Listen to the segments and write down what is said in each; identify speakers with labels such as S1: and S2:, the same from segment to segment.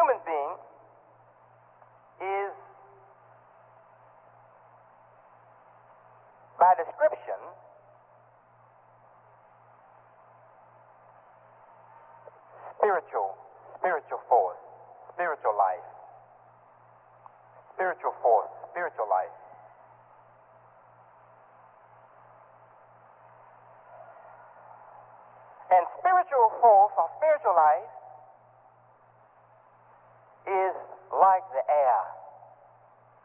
S1: human being is, by description, spiritual force, spiritual life. Spiritual force, spiritual life. And spiritual force or spiritual life is like the air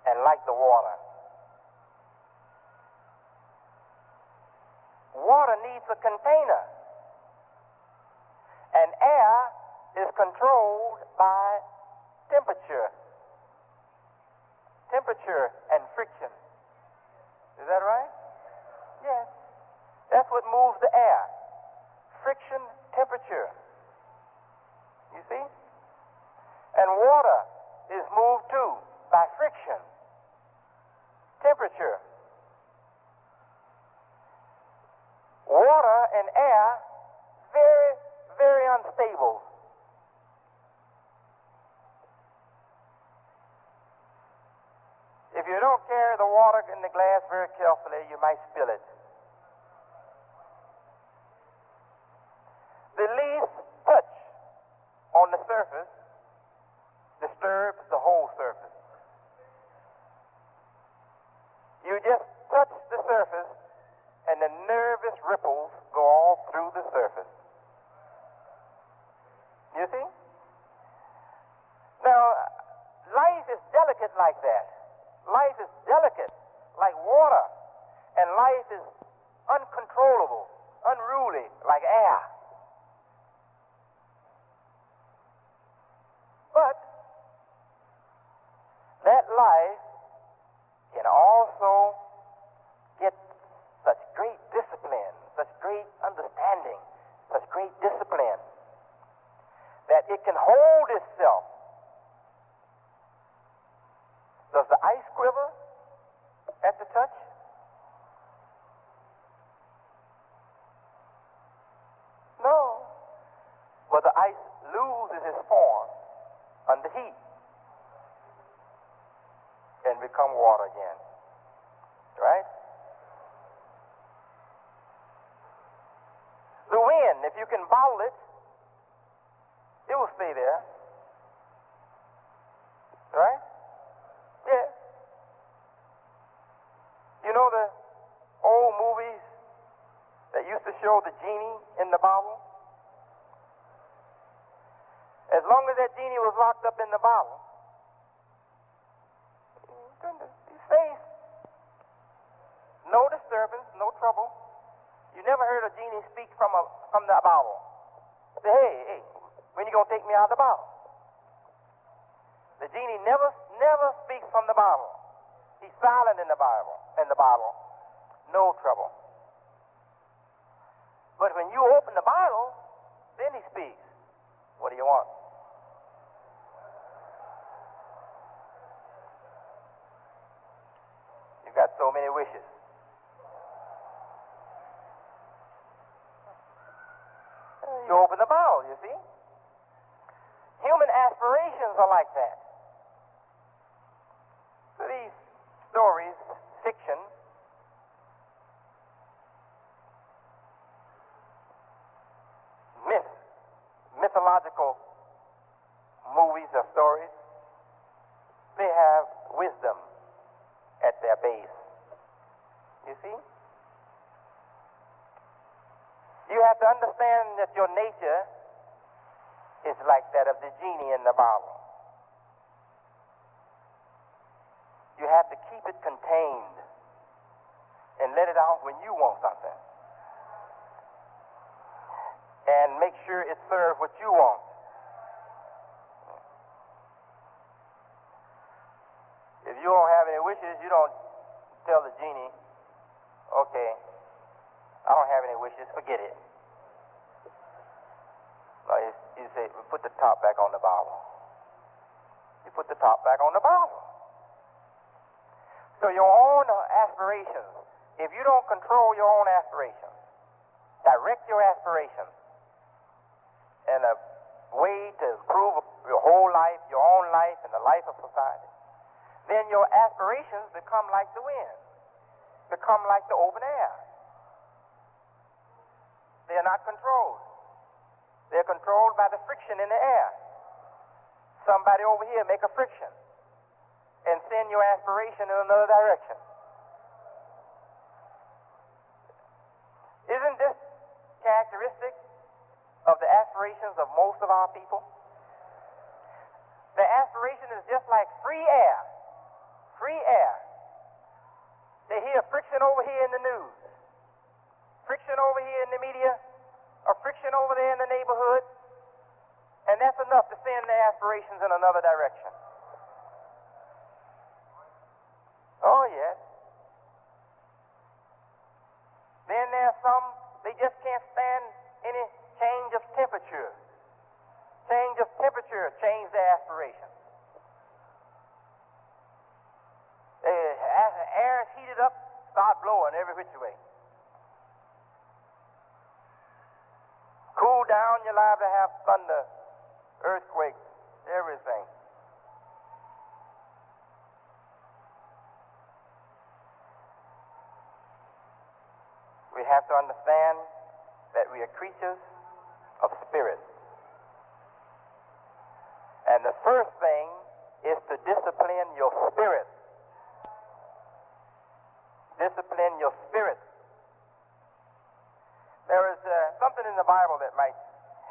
S1: and like the water. Water needs a container, and air is controlled by temperature and friction. Is that right? Yes. That's what moves the air. Friction, temperature. You see? And water is moved too by friction, temperature. Water and air, very, very unstable. If you don't carry the water in the glass very carefully, you might spill it. The least touch on the surface disturbs the whole surface. You just touch the surface, and the nervous ripples go all through the surface. You see? Now, life is delicate like that. Life is delicate like water, and life is uncontrollable, unruly like air. But that life can also get such great discipline, such great understanding, such great discipline, that it can hold itself. Does the ice quiver at the touch? No. But the ice loses its form under heat and become water again. Right? The wind, if you can bottle it, it will stay there. Right? Yeah. You know the old movies that used to show the genie in the bottle? As long as that genie was locked up in the bottle, he's safe. No disturbance, no trouble. You never heard a genie speak from the bottle. Say, hey, when you gonna take me out of the bottle? The genie never speaks from the bottle. He's silent in the bottle. No trouble. But when you open the bottle, then he speaks. What do you want? You've got so many wishes. You open the bottle, you see? Human aspirations are like that. So these stories, fiction, mythological movies or stories, they have wisdom at their base. You see? You have to understand that your nature is like that of the genie in the bottle. You have to keep it contained and let it out when you want something. And make sure it serves what you want. If you don't have any wishes, you don't tell the genie, okay, I don't have any wishes, forget it. No, you say, put the top back on the bottle. You put the top back on the bottle. So your own aspirations, if you don't control your own aspirations, direct your aspirations, and a way to improve your whole life, your life of society, then your aspirations become like the wind, become like the open air. They are not controlled. They're controlled by the friction in the air. Somebody over here make a friction and send your aspiration in another direction. Isn't this characteristic of the aspirations of most of our people? The aspiration is just like free air. Free air. They hear friction over here in the news, friction over here in the media, or friction over there in the neighborhood, and that's enough to send their aspirations in another direction. Oh, yes. Then there's some, they just can't stand any change of temperature. Change of temperature change their aspirations. As the air is heated up, start blowing every which way. Cool down, you're liable to have thunder, earthquakes, everything. We have to understand that we are creatures of spirit. And the first thing is to discipline your spirit. Discipline your spirit. There is something in the Bible that might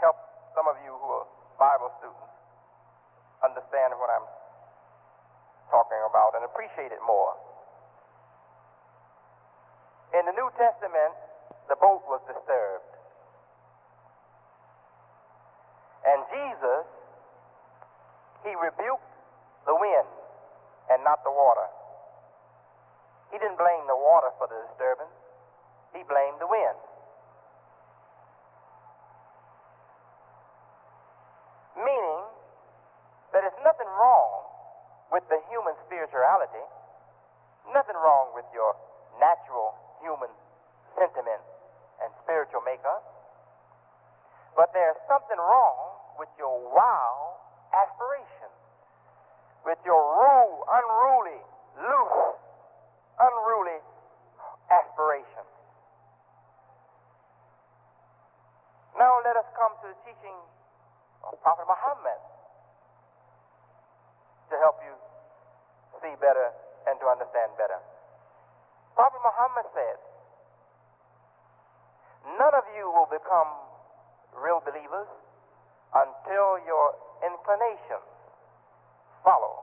S1: help some of you who are Bible students understand what I'm talking about and appreciate it more. In the New Testament, the boat was disturbed. And Jesus, he rebuked the wind and not the water. He didn't blame the water for the disturbance. He blamed the wind. Meaning that there's nothing wrong with the human spirituality, nothing wrong with your natural human sentiment and spiritual makeup, but there's something wrong with your wild aspiration, with your unruly, loose, unruly aspiration. Now let us come to the teaching of Prophet Muhammad to help you see better and to understand better. Prophet Muhammad said, none of you will become real believers until your inclinations follow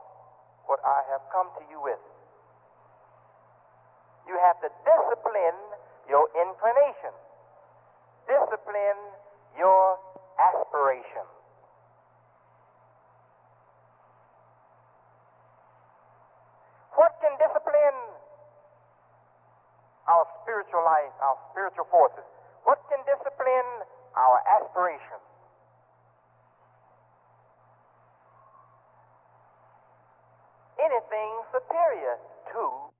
S1: what I have come to you with. You have to discipline your inclination. Discipline your aspiration. What can discipline our spiritual life, our spiritual forces? What can discipline our aspiration? Anything superior to